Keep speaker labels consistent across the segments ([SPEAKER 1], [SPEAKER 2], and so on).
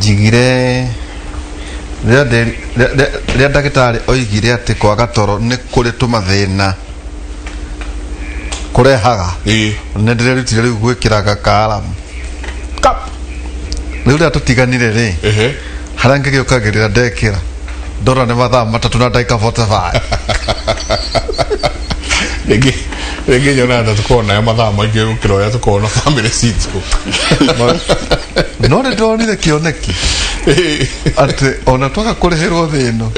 [SPEAKER 1] jigire ria ndagitari oigire ati kwaga toro ni kuri tumathina kurehaga ni ndirerutire riu gwikiraga karamu riu ria tutiganire ri harange giukagirira ndekira ndora ni mathaa 3 na dakika 45
[SPEAKER 2] Rege Jonathan tukona ya mathaa maingi ukiro ya tukona family seats
[SPEAKER 1] no ndonire kioneki ate ona toka kureherwo thino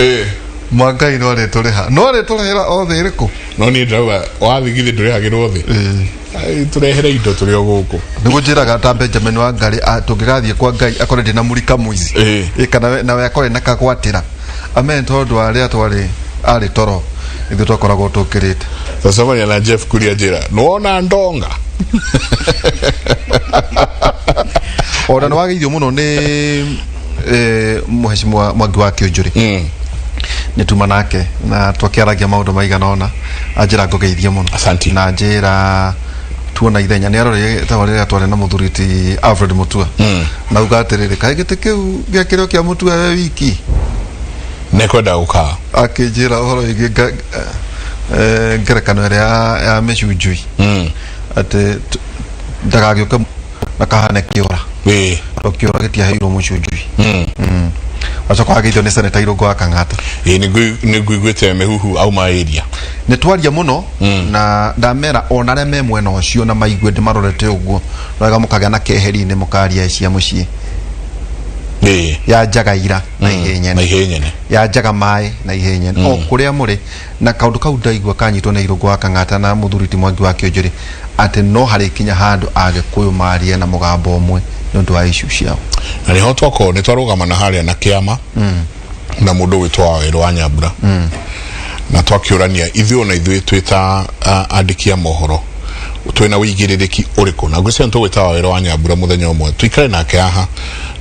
[SPEAKER 1] mwangai no re turehera othe iriku
[SPEAKER 2] no ni ndawa wathigithie ndurehagirwo thi turehere indo turi o guku
[SPEAKER 1] nigujiraga ta Benjamin wa ngari tungigathie kwa ngai akore ndina murika muizi kana nawe akore nakagwatira amen tondu aria twari ari toro ithu twakoragwo tukirite
[SPEAKER 2] sasa bali na Jeff kuria jira nuona ndonga
[SPEAKER 1] ora no wageithio muno ni muheshimiwa Mwangi wa Kionjuri ni tuma nake na twakiaragia maundu maigana ona ajira ngogeithia muno
[SPEAKER 2] na
[SPEAKER 1] ajira tuona ithenya ni arore tawari atware na muthuriti Alfred Mutua na ugatirire kaigite kiu giakiro kia Mutua we wiki
[SPEAKER 2] nekwenda uka
[SPEAKER 1] akijira horo igiga ngerekano ya meshujui ate ndagagioka nakahane kiora okiora gitia hairo mushujui acha kwa githio ni seneta irogo akangata
[SPEAKER 2] ni gwigwete mehuhu au maeria
[SPEAKER 1] ni twaria muno na ndamera onare me mwena ucio na maigwe ndimarorete uguo raga mukaga na keheri ni mukaria cia mucie ya jagaira na ihenyene ya jaga mai na ihenyene o kuria muri na kaundu kau ndaigwa kanyitwo na irogo akangata na muthuriti Mwangi wa Kionjuri ate no hari kinya handu age kuyu maria na mugambo umwe nondu wa issue ciao
[SPEAKER 2] na ni hotwako ni twarugama na haria na kiama na mundu witwa Waweru wa Nyambura na twakiurania ithio na ithwe twita andikia mohoro twina wigiririki uriko na gwicyo ntugwita Waweru wa Nyambura muthenya umwe twikare nake haha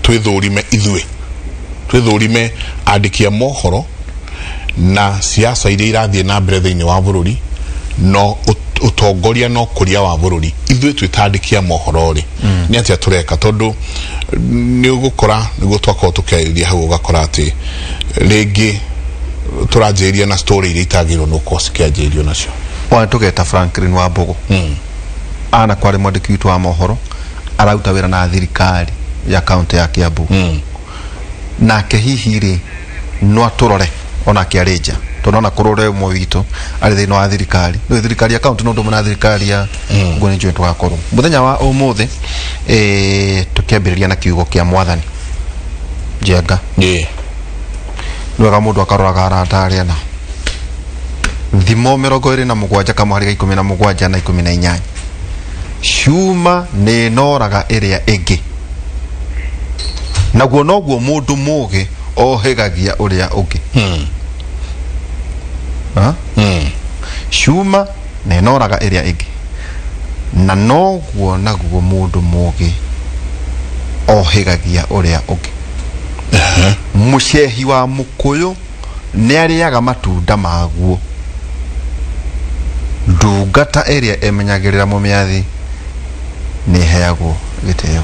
[SPEAKER 2] twithurime ithwe twithurime andikia mohoro na siasa iria irathie na mbere thiini wa bururi no utongoria no kuria wa bururi ithwe twitandikia mohoro ri ni atia tureka tondu ni ugukora nigo twako tukairia hau ugakora ati ringi turajiria na story iria itagirwo no kosikiajirio nacio
[SPEAKER 1] wa tugeta Franklin wa Mbogo ana kwari mwandiki witu wa mohoro arauta wira na thirikari ya county ya Kiambu nake hihi ri no aturore ona kiareja tonona kurore umwe witu ari thino wa thirikari no thirikari ya county no ndo muna thirikari ya ngone joint twakorwo muthenya wa umuthi tukiambiriria na kiugo kia mwathani jenga nwega mundu akaroraga arataria na thimo 27 kama hari 17 na 18 shuma ne noraga area ege naguo noguo mundu muge ohegagia uria ugi shuma ne noraga area ege na noguo naguo mundu muge ohegagia uria ugi mushehi wa mukuyu ne ariaga matunda maguo ndungata area emenyagirira mumiathi ni heagwo giteo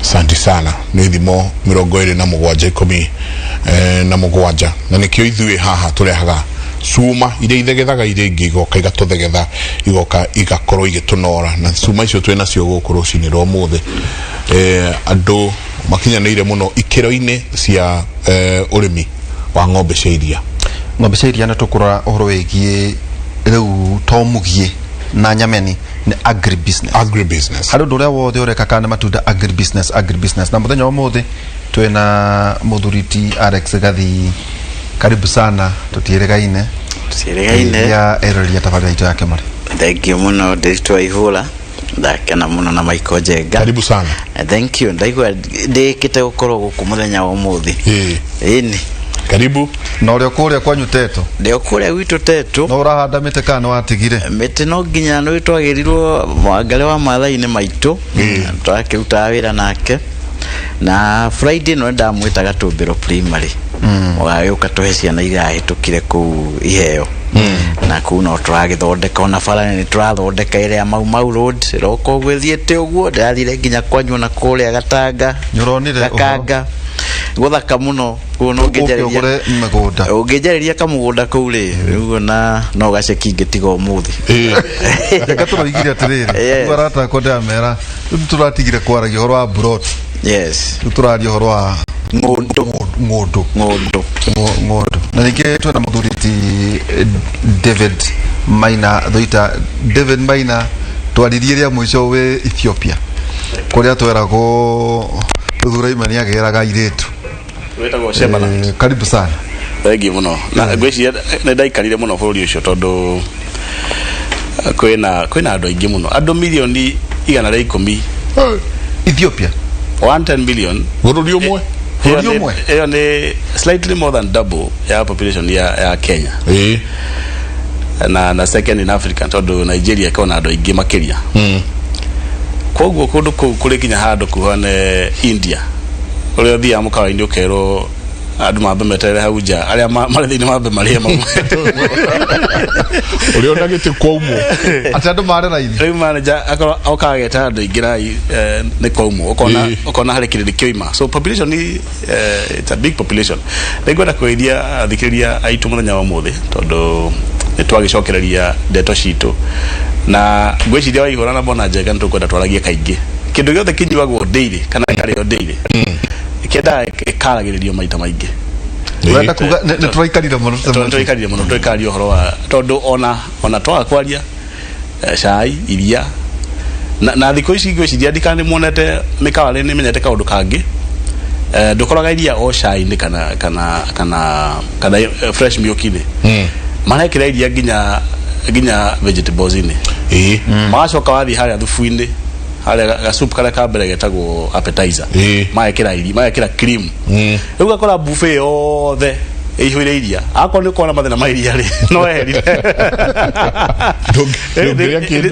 [SPEAKER 2] Asante sana ni thimo 27 na mugwanja na nikio ithwe haha turehaga suma ire ithegethaga ire ingigoka igatuthegetha igoka igakorwo igitunora na suma icio twena cio gukuru ciniro muthe andu makinyanire muno ikiro-ine cia urimi wa ng'ombe cia iria
[SPEAKER 1] na tukurora uhoro wigie riu tomugie na nyameni ni agribusiness hado ndore wothe ureka kana matunda agribusiness na muthenya wa muthi twena muthuriti Alex Gathi karibu sana tutieregaine ya eroria tafadhali ito yake mari
[SPEAKER 3] thank you muno nditwa ihula ndakena muno na Michael Jenga
[SPEAKER 2] karibu sana
[SPEAKER 3] thank you ndaigwa ndikite gukorwo guku muthenya wa muthi ini
[SPEAKER 2] karibu
[SPEAKER 1] na uri kuria kwanyu Teto
[SPEAKER 3] ndio kuria witu Teto
[SPEAKER 1] no urahanda mite kana watigire
[SPEAKER 3] mite no nginya no itwagirirwo mwangale wa mathaini maitu twakiruta wira nake na Friday no ndamwita Gatumbiro primary wagayuka tuhe ciana irahitukire ku iheo na kuno turagithondeka ona bara ni turathondeka ile ya Mau Road roko gwithiete uguo ndathire nginya kwanyu na kuria Gatanga
[SPEAKER 1] nyoronire
[SPEAKER 3] Gakanga guthaka muno kuno ungejereria kamugunda kuu ri uguo na no gaceki ngitiga umuthi
[SPEAKER 1] reka turaigire atiriri twarata konda mera turatigire kwaragia horo wa brot turaria horo wa ngondo na nike tuna muthuriti David Maina thoita David Maina twaririe mwisho we Ethiopia kuria twerago thura imani ageraga iretu
[SPEAKER 4] wetagwo Shemaland
[SPEAKER 1] karibu sana
[SPEAKER 4] thengi muno na ngwiciria ne ndaikarire muno bũrũri ũcio tondu kwina andu aingi muno andu milioni 110
[SPEAKER 1] Ethiopia
[SPEAKER 4] 110 million
[SPEAKER 2] bũrũri umwe
[SPEAKER 4] hiyo ni slightly more than double ya population ya Kenya na second in Africa tondu Nigeria ikaona andu aingi makiria koguo kundu kuri kinya handu kuhane India uri thia mukawa-ini ukero andu mambe metere hau nja aria mari thiini mambe maria mamwe
[SPEAKER 2] uri ondagite kwaumo
[SPEAKER 1] ati andu mare raini
[SPEAKER 4] riu manager akora okageta andu ingirai ni kwaumo ukona hari kirindi kioima so population it's a big population ningwenda kwithia thikiriria aitu muthenya wa muthi tondu nitwagicokereria ndeto citu na ngwiciria waihura na bona njega nitukwenda twaragie kaingi kindu giothe kinyuagwo daily kana kario daily kenda ikaragiririo maita maingi
[SPEAKER 1] wenda kuga nitwaikarire muno
[SPEAKER 4] twikaria uhoro wa tondu ona twaga kwaria cai iria na thiko ici ngwiciria ndikani muonete mikawari ni menyete kaundu kangi ndukoraga iria o cai ni kana fresh milk ni marekira iria nginya vegetables ni macoka wathi haria thufu-ini haria gasupu kala kabere getagwo appetizer maekira iria maekira cream riu gakora buffet yothe ihwire iria akon ni kuona mathina mairia ri no eheri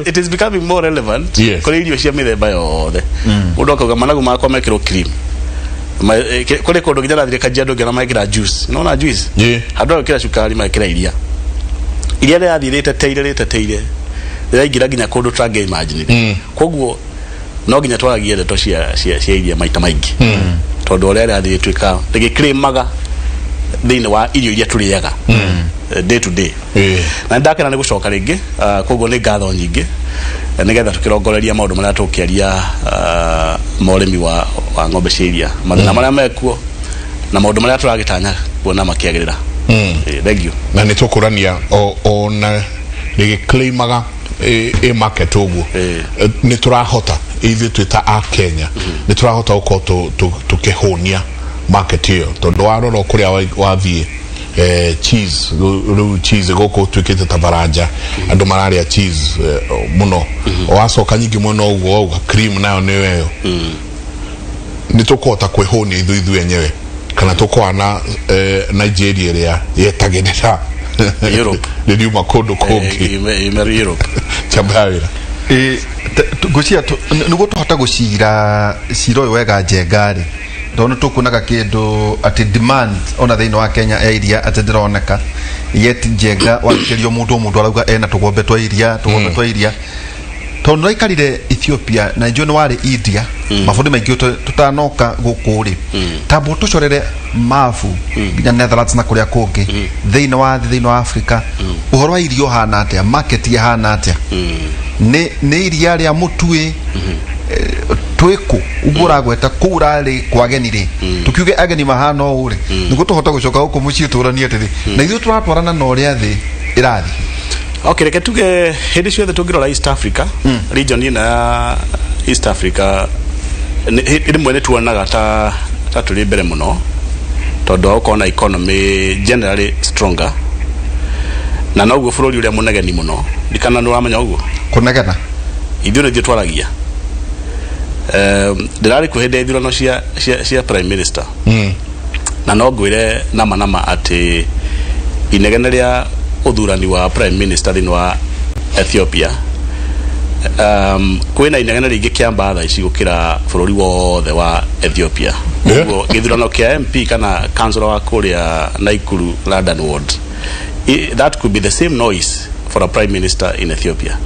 [SPEAKER 4] it is becoming more relevant kuri irio cia mithemba yothe undu akauga managu makwa mekirwo cream kuri kundu nginya nathire kajiado ngena maekira juice no na juice handu akira cukari maekira iria rĩathirĩte teire rĩraingira nginya kundu trange imagine koguo no nginya twaragie ndeto cia iria maita maingi tondu ũrĩa rĩathiĩ twika rĩgĩkĩrĩmaga thĩinĩ wa irio iria tũrĩaga day to day na ndakena nĩ gũcoka rĩngĩ koguo nĩ ngatho nyingĩ nigetha tukirongoreria maundu maria tukiaria moremi wa ng'ombe cia iria mathina maria mekuo na maundu maria turagitanya kuona makiagirira thank you
[SPEAKER 2] na nitukurania ona rigiclaimaga market uguo niturahota ithu twita a Kenya niturahota uko tukihunia market hiyo tondu warora kuria wathie cheese goko twikite tabaranja andu mararia cheese muno wacoka nyingi muno uguo uga cream nayo ni weyo nitukota kwihunia ithu enyewe kana tukwana Nigeria ria yetagenera
[SPEAKER 4] Europe
[SPEAKER 2] ndio makondo kongi
[SPEAKER 4] Europe
[SPEAKER 2] chabawira
[SPEAKER 1] gucia nugo tuhota gucira ciro wega njengari ndono tukunaga kindu ati demand ona thĩinĩ wa Kenya ya iria ati ndironeka yet njenga wakirio mundu arauga ena tugombe twa iria tondu raikarire Ethiopia na njoni wari India mafundi maingi tutanoka gukuri tambo tucorere mafu nginya Netherlands na kuria kungi thĩinĩ wa Africa uhoro wa irio hana atia market ya hana atia ni iria ria mutui twiku uguragweta kurari kwagenire tukiuge ageni mahana uri niguo tuhota gucoka huko mucii turania atiri na ithu turatwarana na uria thi irathi
[SPEAKER 4] okay reke tuge hindi ciothe tungirora East Africa region ina East Africa rimwe ni tuonaga ta turi mbere muno tondu ukona economy generally stronger na noguo bururi uria munegeni muno ndikana no ramenya uguo
[SPEAKER 1] kunegena
[SPEAKER 4] ithu ni twaragia ndirari kuhinde ithurano cia prime minister na no ngwire nama ati inegene ria uthurani wa prime minister thĩinĩ wa Ethiopia kwina inegene ringi kiamba tha ici gukira bururi wothe wa Ethiopia uguo githurano kia MP kana councilor wa kuria Naikuru London ward that could be the same noise for a prime minister in Ethiopia.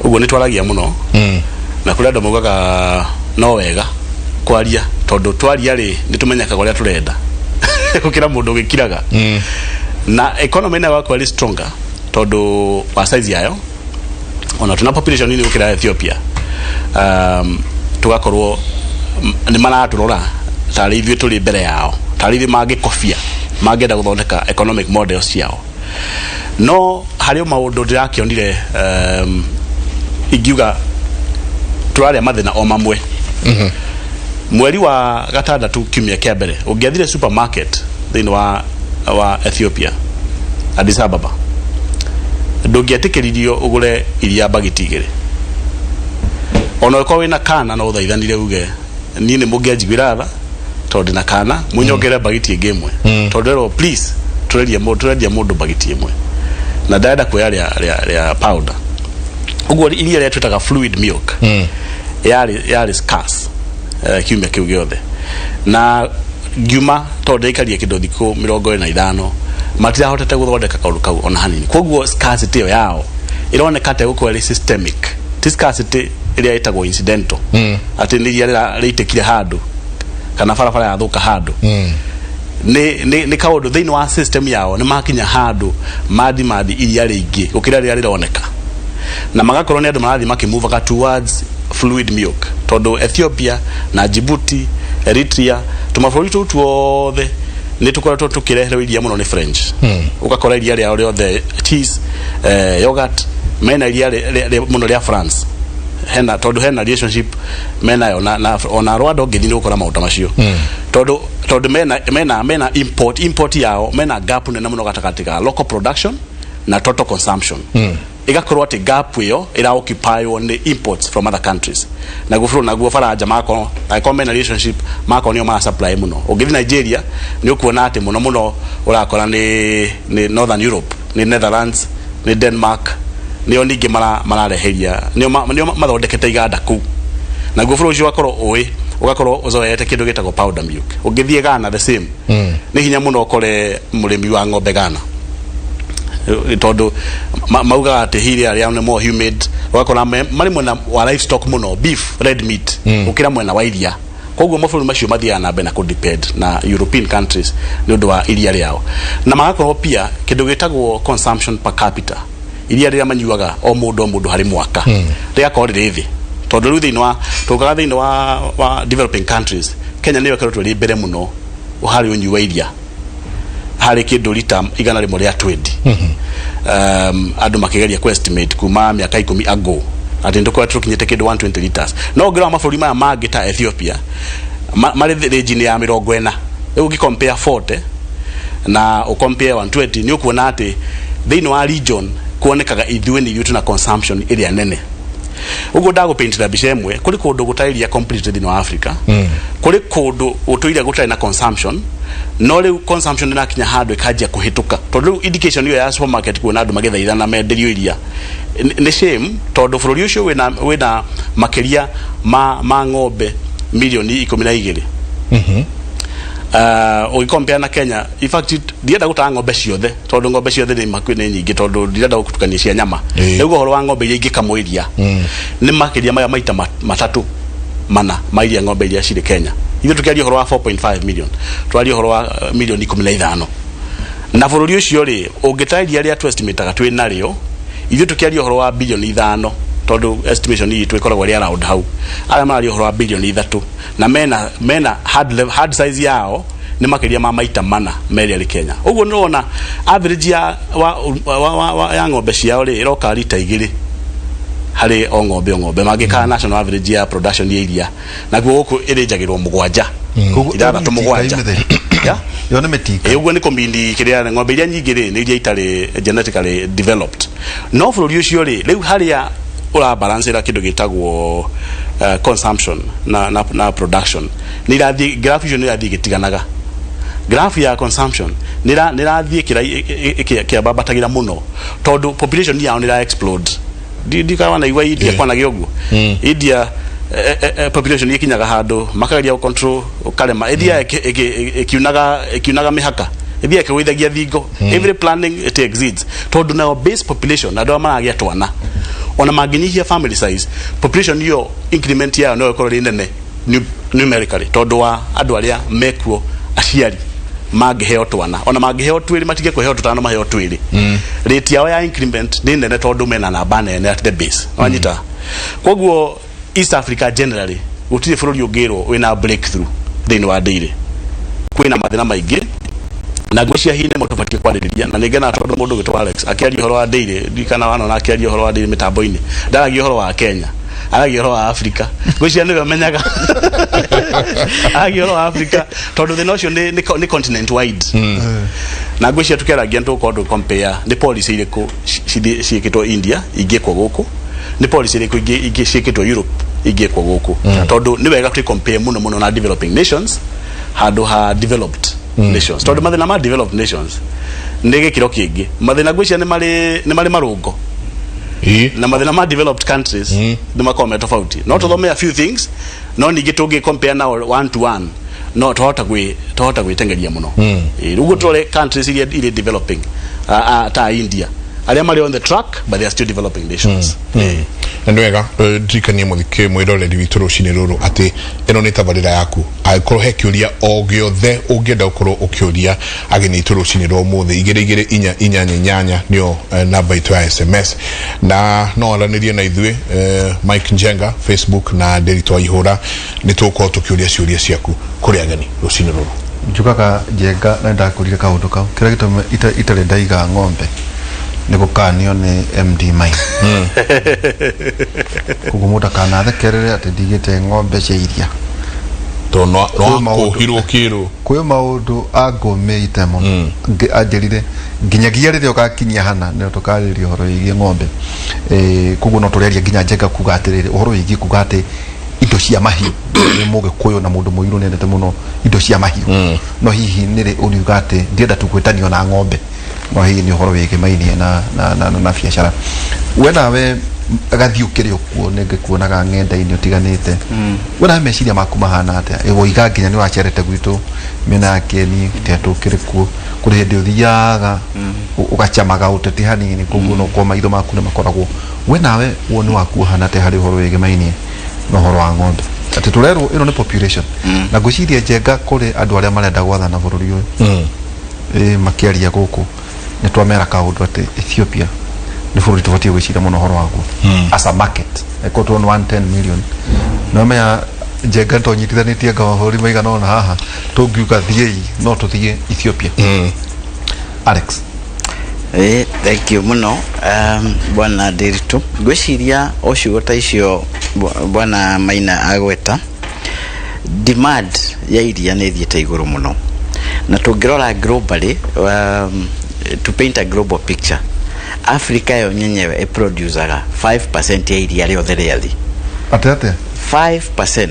[SPEAKER 4] Ugo ni twaragia muno na kula ndomugaga no wega kwaria tondu twaria ri nitumenyaka goria turenda kukira mundu gikiraga na economy na wako ali stronger tondu wa size yayo ona tuna population nini gukira Ethiopia tugakorwo ni maraturora tari ithuĩ turi mbere yao tari ithuĩ mangikofia mangenda guthondeka economic models yao no harĩ maũndũ ndirakĩonire ingiuga turaria mathina o mamwe mweri wa gatandatu kiumia kĩa mbere ũngĩathire supermarket thĩinĩ wa Ethiopia Addis Ababa ndũngĩetĩkĩririo ũgũre iria bagiti igĩrĩ ona ũkorwo wĩna kana no ũthaithanire uge niĩ nĩ mũngĩanjiguĩra tha tondũ na kana mũnyongere bagiti ĩngĩ ĩmwe tondũ please turendia mũndũ bagiti ĩmwe na ndaenda kuoya rĩa powder uguo iria rĩa twĩtaga fluid milk yarĩ scarce kiumia kĩu gĩothe na ngiuma tondũ ĩkaria kĩndũ thikũ 25 matirahotete gũthondeka kaũndũ kau ona hanini koguo scarcity ĩyo yao ĩroneka ta gũkorwo ĩrĩ systemic ti scarcity ĩrĩa ĩtagwo incidental atĩ nĩ iria rĩitĩkire handũ kana barabara yathũka handũ nĩ kaũndũ thĩinĩ wa system yao nĩ makinya handũ madi iria rĩingĩ gũkĩra rĩrĩa rĩroneka na magakorwo nĩ andũ marathi makimove towards fluid milk tondu Ethiopia na Djibouti Eritrea tumabũrũri tũu tuothe nĩ tũkoretwo tũkĩreherwo iria mũno nĩ French ũgakora iria rĩao rĩothe cheese yogurt mena iria mũno rĩa France tondu hena relationship mena ona Rwanda ũngĩthiĩ nĩ ũgũkora maũndũ macio tondu mena import yao mena gap nene mũno gatagatĩ ga local production na total consumption igakorwo ati gap ĩyo ĩra-occupy nĩ imports from other countries na guo Faranja mako mena relationship mako nĩo mara supply mũno ũngĩthiĩ Nigeria nĩ ũkuona ati mũno ũrakora nĩ Northern Europe nĩ Netherlands nĩ Denmark nĩo ningĩ marareheria nĩo mathondekete iganda kuu na guo bũrũri ũcio ugakorwo uzoete kĩndũ gĩtagwo powder milk ũngĩthiĩ Ghana the same nĩ hinya mũno ũkore mũrĩmi wa ng'ombe Ghana tondu mauga ati hiria rĩa nĩ more humid wakora mari mwena wa livestock muno beef red meat ukira mwena wa iria koguo mabũrũri macio mathiaga na mbere na kudepend na European countries nĩ ũndũ wa iria rĩao na magakorwo pia kĩndũ gĩtagwo consumption per capita iria rĩrĩa manyuaga o mũndũ harĩ mwaka rĩakorwo rĩrĩ thĩ tondu rĩu thĩinĩ wa developing countries Kenya nĩyo ĩkoretwo ĩrĩ mbere mũno harĩ ũnyui wa iria harĩ kĩndũ lita 120 andũ makĩgeria estimate kuma mĩaka 10 ago atĩ ndũkoretwo tũkinyĩte kĩndũ 120 liters no ngĩrora mabũrũri maya mangĩ ta Ethiopia marĩ region ya 40 rĩu ũngĩcompare 40 na ũcompare 120 nĩ ũkuona atĩ thĩinĩ wa region kuonekaga ithuĩ tuna consumption ĩrĩa nene ugo ndagũpaintira mbica ĩmwe kũrĩ kũndũ gũtairia complete thĩinĩ wa Africa kũrĩ kũndũ ũtũire gũtarĩ na consumption no rĩu consumption ĩrakinya handũ ĩkanjia kũhĩtũka tondu rĩu indication ĩyo ya supermarket kuona andũ magethaithana menderio iria nĩ shame tondu bũrũri ũcio wĩna makĩria ma ng'ombe milioni 12 ũgĩkompare na Kenya in fact ndienda gũtaga ng'ombe ciothe tondu ng'ombe ciothe nĩ nyingĩ tondu ndienda gũtukania cia nyama rĩu ũhoro wa ng'ombe iria ingĩkamwo iria nĩ makĩria maya maita matatũ mana ma iria ng'ombe iria cirĩ Kenya ithuĩ tũkĩaria ũhoro wa 4.5 million twaria ũhoro wa milioni 15 na bũrũri ũcio rĩ ũngĩtairia rĩa twestimataga twĩ narĩo ithuĩ tũkĩaria ũhoro wa bilioni 5 tondu estimation hii twĩkoragwo rĩa round hau arĩa mararia ũhoro wa bilioni 3 na mena hard size yao nĩ makĩria ma maita mana merĩ arĩ Kenya ũguo nĩrona average ya ng'ombe ciao rĩ ĩroka lita 2 harĩ o ng'ombe mangĩka national average ya production ya iria na gũkũ ĩrĩnjagĩrwo 7 ithathatũ mũgwanja
[SPEAKER 1] yo nĩ metika
[SPEAKER 4] ũguo nĩ kombindi kĩrĩa ng'ombe iria nyingĩ rĩ nĩ iria itarĩ genetically developed no bũrũri ũcio rĩ rĩu harĩa ura balance ĩra kĩndũ gĩtagwo consumption na production nĩ irathi graph icio nĩ irathi gĩtiganaga graph ya consumption nĩ irathi kĩambatagira mũno tondu population yao nĩ ira explode ndikawa na igwa India kwanagĩa ũguo India population ikinyaga handũ makageria control ukarema India ikiunaga mihaka ithia ke withagia thingo every planning it exceeds tondu na base population ndo maragia twana ona maginyihia family size population yo increment ya no ikorwo nene numerically tondu wa andu aria mekuo aciari magiheo twana ona magiheo twiri matige kuheo tutano maheo twiri rate yao ya increment ni nene tondu mena namba nene at the base wanyita koguo East Africa generally utire bururi ungiro wina breakthrough thini wa daily kwina mathina maingi na gwecia hine mutofatie kwariria na ningena tondu mundu gitwa Alex akiaria horo wa daily dikana wana na akiaria horo wa daily mitambo-ini ndaragia horo wa Kenya aragia horo wa Africa gwecia niwe menyaga aragia horo wa Africa tondu the notion ni continent wide na gwecia tukeragia ntuko compare ni policy iriku ciikitwo India igikwo guku ni policy iriku igicikitwo Europe igikwo guku tondu ni wega tu compare muno na developing nations handu ha developed nations tondu mathina ma developed nations ndege kiro kingi mathina gwecia ni mari marungo na mathina ma developed countries ni makome tofauti no tuthome a few things no ningi tungi compare now 1 to 1 no tohota gwitengeria muno rugo tole countries ile developing ta India aria mari on the track but they are still developing nations
[SPEAKER 2] ndwega ndikanie muthike mwiroreri witu rucini ruru ati eno ni tabarira yaku aikorwo he kiuria o giothe ungienda ukorwo ukiuria ageni itu rucini ro muthe 2288 nio namba itu ya SMS na no alanirie na ithwe Mike Njenga Facebook na Derito Ihura nituko tukiuria ciuria ciaku kuri ageni rucini ruru
[SPEAKER 1] njukaga Njenga na ndakurire kaundu kau kira gitome itare ndaiga ng'ombe niko kanio ni MD Mine kugumuta kana thekerere ati ndigite ng'ombe cia iria
[SPEAKER 2] to no kuhirwo kiru
[SPEAKER 1] kwe maundu agomeite muno anjerire nginyagia rire ukakinyia hana ne tukariria horo igie ng'ombe kugu no tureria nginya Njenga kuga atirire horo igie kuga ati indo cia mahiu ni muge kuyo na mundu muiru nendete muno indo cia mahiu no hihi nire uniuga ati ndienda tugwetanio na ng'ombe no hihi ni horo wege mainie na biashara wena we agathiukire okuo nenge kuonaga ng'enda-ini utiganite wena meciria maku mahana atia ewo iga nginya ni wacerete gwitu mena akeni tetukire kuo kuri hindi uthiaga ugachamaga uteti hanini kuguo no kwa maitho maku ni makoragwo wena we woni waku hana te hari horo wege mainie no horo wa ng'ombe ati turero ino ni population na gwiciria Njenga kuri andu aria marenda gwathana bururi uyu makiaria guku ni twamera kaundu ati Ethiopia ni bururi tubatie gwicira muno horo waku as a market ekotwo 110 million no meya Njenga ntonyitithanitie ngahori maigana ona haha tungiuga thiei no tuthie Ethiopia Alex
[SPEAKER 3] thank you muno bwana Derito gwiciria ocio ta icio bwana Maina agweta demand ya iria ni thiete iguru muno na tungirora globally to paint a global picture Africa yo nyenyewe e producerga 5% ya iria riothe riathi
[SPEAKER 1] ate
[SPEAKER 3] 5%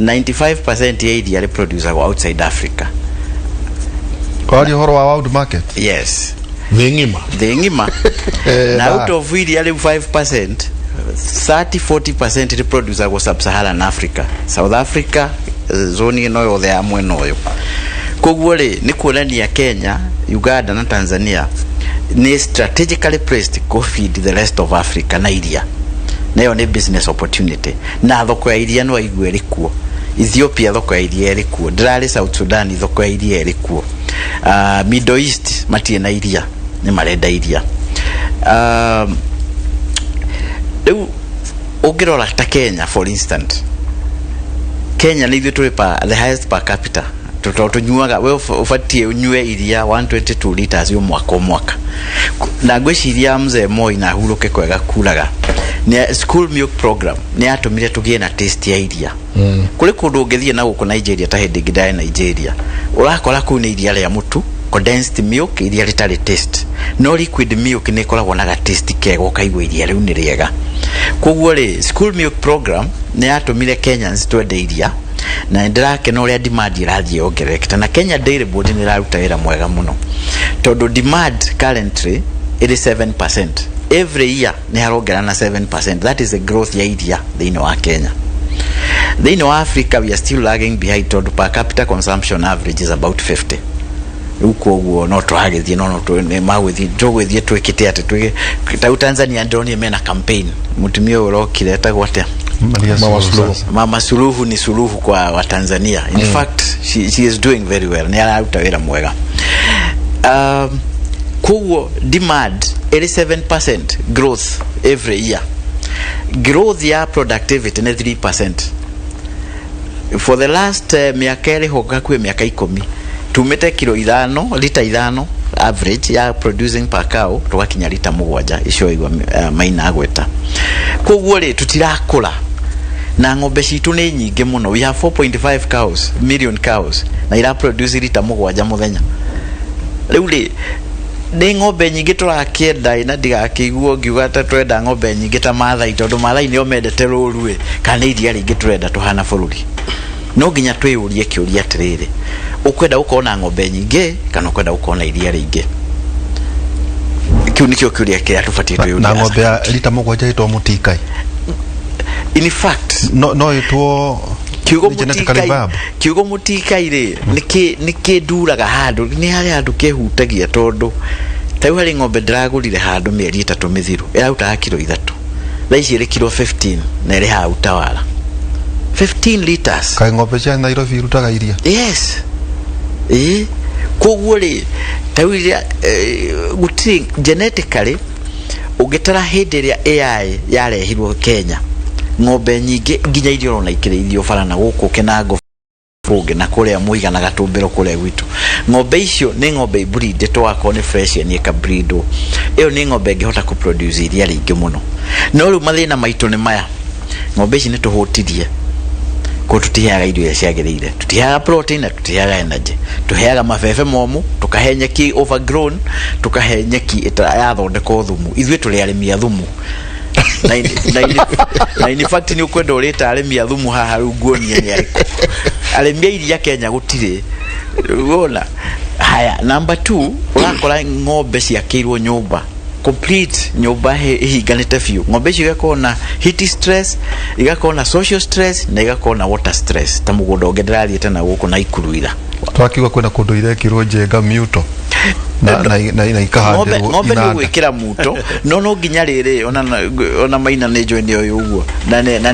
[SPEAKER 3] 95% ya iria ri producerga outside Africa
[SPEAKER 1] kwa horo wa world market
[SPEAKER 3] yes
[SPEAKER 2] the ngima
[SPEAKER 3] na out of iria ri 5% 30-40% ri producerga sub-Saharan Africa South Africa zone ino yothe ya mwena uyu koguo ri ni kuonania Kenya Uganda na Tanzania ni strategically placed to feed the rest of Africa na iria nayo ni business opportunity na thoko ya iria no igwe rikuo Ethiopia thoko ya iria rikuo Drari South Sudan thoko ya iria rikuo Middle East matie na iria ni marenda iria ugirora ta Kenya for instance Kenya ni ithuĩ the highest per capita tunyuaga we ufatie unywe iria 122 liters yo mwaka na gwiciria mzee Moi na huruke kwega kuraga ni school milk program ni atumire tugie na taste ya iria kuri kundu ngethie na guku Nigeria ta hindi ngidai Nigeria urakora ku ni iria ria mutu condensed milk iria ritari taste no liquid milk ni koragwo na taste kego kaigwa iria riu ni riega koguo ri school milk program ni atumire Kenyans twende iria na ndirake no ria demand irathie ongerekete na Kenya Dairy Board ni raruta wira mwega muno tondu demand currently it is 7% every year ni harongera na 7% that is the growth ya iria thini wa Kenya thini wa Africa we are still lagging behind tondu per capita consumption average is about 50 uko guo no twagethie no ne magwethi njogwethi twekite ate twe ta Tanzania ndoni mena campaign mutumia urokire tagwate Mama Suluhu ni suluhu kwa wa Tanzania. In fact she is doing very well. Ni arauta wira mwega. Kuo demand 87% growth every year. Growth ya productivity ni 3%. For the last miaka ere hoga kwe miaka 10 tumete kilo 5 lita 5 average ya producing per cow twakinya lita 7 icio igwa maina agweta. Kuo ri tutirakula na ng'ombe citu ni nyingi muno. We have 4.5 million cows na ira produce lita 7 muthenya. Riu ri ni ng'ombe nyingi turakienda ina ndigakiguo ngiuga ta twenda ng'ombe nyingi ta Maathai tondu Maathai nio mendete ruru kana iria ringi turenda tuhana bururi. No nginya twiyurie kiuria atiriri, ukwenda ukona ng'ombe nyingi kana ukwenda ukona iria ringi? Kiu nikio kiuria kia tufatie twiyurie.
[SPEAKER 1] Na ng'ombe ya lita 7 itwa mutikai.
[SPEAKER 3] In fact
[SPEAKER 1] no itwo
[SPEAKER 3] kiugo mutikai ri niki nduraga handu ni hari handu kehutagia tondu tau hari ng'ombe ndiragurire handu mieri 3 mithiru irauta kilo 3 thaici iri kilo 15 na iri hau Tawara 15 liters.
[SPEAKER 1] Kai ng'ombe cia Nairobi irutaga iria?
[SPEAKER 3] Yes. Koguo ri tau iria gutiri genetically ugitara hindi ria AI yarehirwo Kenya ng'ombe nyingi nginya irio rona ikireithio bara na guku Kinango Fuge na kuria Muiga na Gatumbiro kuria gwitu. Ng'ombe icio ni ng'ombe breed twako ni fresh ni ka breedo. Iyo ni ng'ombe ngihota ku produce iria ringi muno. No ru mathina maitu ni maya. Ng'ombe ici ni tuhutirie ko tutihaga irio ciagirire, tutihaga protein, tutihaga energy, tuheaga mabebe momu, tukahe nyeki overgrown, tukahe nyeki yathondeko thumu. Ithuĩ tuli arĩmi a thumu. Na in fact ni ukwenda urita arĩmi a thumu haha runguonie ni ariko arĩmi iria Kenya gutire wona. Haya, number 2 urakora ng'ombe ciakirwo nyumba complete, nyumba higanite fiu. Ng'ombe icio igakona heat stress, igakona social stress na igakona water stress. Ta mugondo ongerera na guko na ikuruira
[SPEAKER 1] twakiuga kwenda kundu irekirwo njenga muto na ikahandirwo
[SPEAKER 3] ng'ombe ni gwikira muto no nginya riri ona maina ni join yo uguo na